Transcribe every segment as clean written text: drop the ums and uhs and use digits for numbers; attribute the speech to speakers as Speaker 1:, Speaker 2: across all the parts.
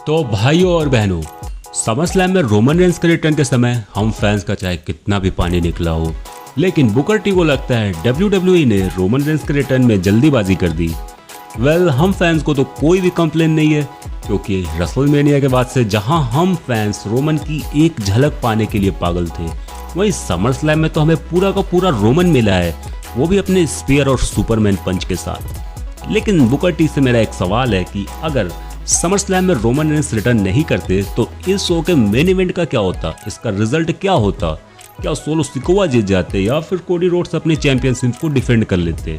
Speaker 1: तो भाइयों और बहनों, समर स्लैम में रोमन रेंस के रिटर्न के समय हम फैंस का चाहे कितना भी पानी निकला हो, लेकिन बुकर टी को लगता है WWE ने रोमन रेंस के रिटर्न में जल्दीबाजी कर दी। हम फैंस को तो कोई भी कंप्लेन नहीं है, क्योंकि रेसलमेनिया के बाद से जहां हम फैंस रोमन की एक झलक पाने के लिए पागल थे, वहीं समर स्लैम में तो हमें पूरा का पूरा रोमन मिला है, वो भी अपने स्पीयर और सुपरमैन पंच के साथ। लेकिन बुकर टी से मेरा एक सवाल है कि अगर समर स्लैम में रोमन रेंस रिटर्न नहीं करते तो इस शो के मेन इवेंट का क्या होता, इसका रिजल्ट क्या होता? क्या सोलो सिकोवा जीत जाते या फिर कोडी रोड्स अपनी चैंपियनशिप को डिफेंड कर लेते?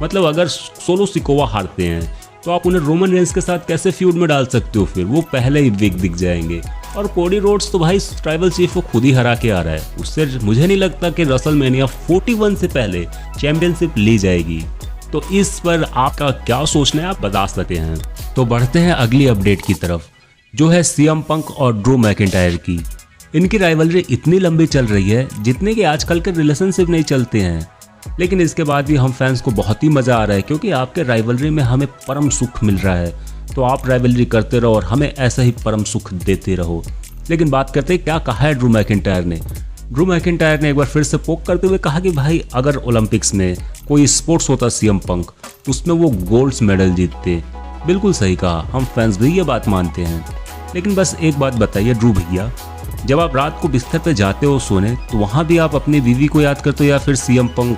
Speaker 1: मतलब अगर सोलो सिकोवा हारते हैं तो आप उन्हें रोमन रेंस के साथ कैसे फ्यूड में डाल सकते हो? फिर वो पहले ही वीक दिख जाएंगे। और कोडी रोड्स तो भाई ट्राइबल चीफ को खुद ही हरा के आ रहा है, उससे मुझे नहीं लगता कि रेसलमेनिया 41 से पहले चैंपियनशिप ली जाएगी। तो इस पर आपका क्या सोचना है, आप बता सकते हैं। तो बढ़ते हैं अगली अपडेट की तरफ, जो है सीएम पंक और ड्रू मैकिंटायर की। इनकी राइवलरी इतनी लंबी चल रही है जितने कि आजकल के रिलेशनशिप नहीं चलते हैं, लेकिन इसके बाद भी हम फैंस को बहुत ही मज़ा आ रहा है, क्योंकि आपके राइवलरी में हमें परम सुख मिल रहा है। तो आप राइवलरी करते रहो और हमें ऐसा ही परम सुख देते रहो। लेकिन बात करते हैं क्या कहा है ड्रू मैकिंटायर ने। ड्रू मैकिंटायर ने एक बार फिर से पोक करते हुए कहा कि भाई अगर ओलंपिक्स में कोई स्पोर्ट्स होता सीएम पंक, उसमें वो गोल्ड मेडल जीतते। बिल्कुल सही कहा, हम फैंस भी ये बात मानते हैं। लेकिन बस एक बात बताइए ड्रू भैया, जब आप रात को बिस्तर पे जाते हो सोने, तो वहाँ भी आप अपनी बीवी को याद करते हो या फिर सीएम पंक?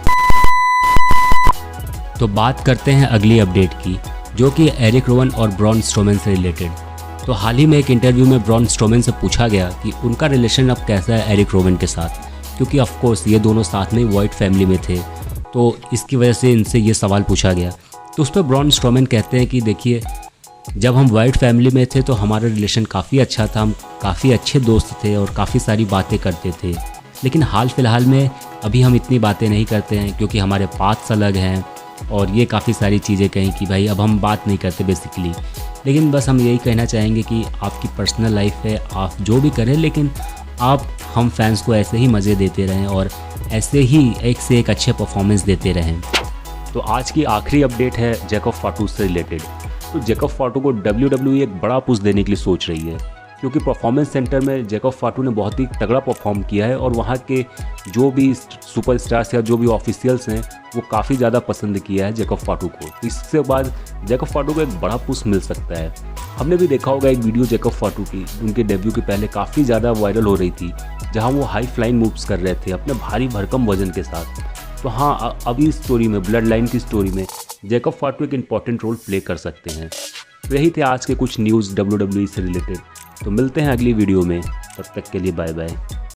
Speaker 1: तो बात करते हैं अगली अपडेट की, जो कि एरिक रोवन और ब्रॉन स्ट्रोमैन से रिलेटेड। तो हाल ही में एक इंटरव्यू में ब्रॉन स्ट्रोमैन से पूछा गया कि उनका रिलेशन अब कैसा है एरिक रोवन के साथ, क्योंकि ऑफ कोर्स ये दोनों साथ में व्हाइट फैमिली में थे, तो इसकी वजह से इनसे ये सवाल पूछा गया। तो उस पर ब्रॉन स्ट्रोमैन कहते हैं कि देखिए, जब हम वाइट फैमिली में थे तो हमारा रिलेशन काफ़ी अच्छा था, हम काफ़ी अच्छे दोस्त थे और काफ़ी सारी बातें करते थे। लेकिन हाल फिलहाल में अभी हम इतनी बातें नहीं करते हैं, क्योंकि हमारे पाथ्स अलग हैं और ये काफ़ी सारी चीज़ें कहीं कि भाई अब हम बात नहीं करते बेसिकली। लेकिन बस हम यही कहना चाहेंगे कि आपकी पर्सनल लाइफ है, आप जो भी करें, लेकिन आप हम फैंस को ऐसे ही मज़े देते रहें और ऐसे ही एक से एक अच्छे परफॉर्मेंस देते रहें। तो आज की आखिरी अपडेट है जैकब फाटू से रिलेटेड। तो जैकब फाटू को WWE एक बड़ा पुश देने के लिए सोच रही है, क्योंकि परफॉर्मेंस सेंटर में जैकब फाटू ने बहुत ही तगड़ा परफॉर्म किया है और वहाँ के जो भी सुपरस्टार्स या जो भी ऑफिशियल्स हैं वो काफ़ी ज़्यादा पसंद किया है जैकब फाटू को। तो इससे बाद जैकब फाटू को एक बड़ा पुश मिल सकता है। हमने भी देखा होगा एक वीडियो जैकब फाटू की, उनके डेब्यू के पहले काफ़ी ज़्यादा वायरल हो रही थी, जहाँ वो हाई फ्लाइंग मूव्स कर रहे थे अपने भारी भरकम वजन के साथ। तो हाँ, अभी इस स्टोरी में, ब्लड लाइन की स्टोरी में जैकब फाटू एक इम्पॉर्टेंट रोल प्ले कर सकते हैं। तो यही थे आज के कुछ न्यूज़ WWE से रिलेटेड। तो मिलते हैं अगली वीडियो में, तब तक के लिए बाय बाय।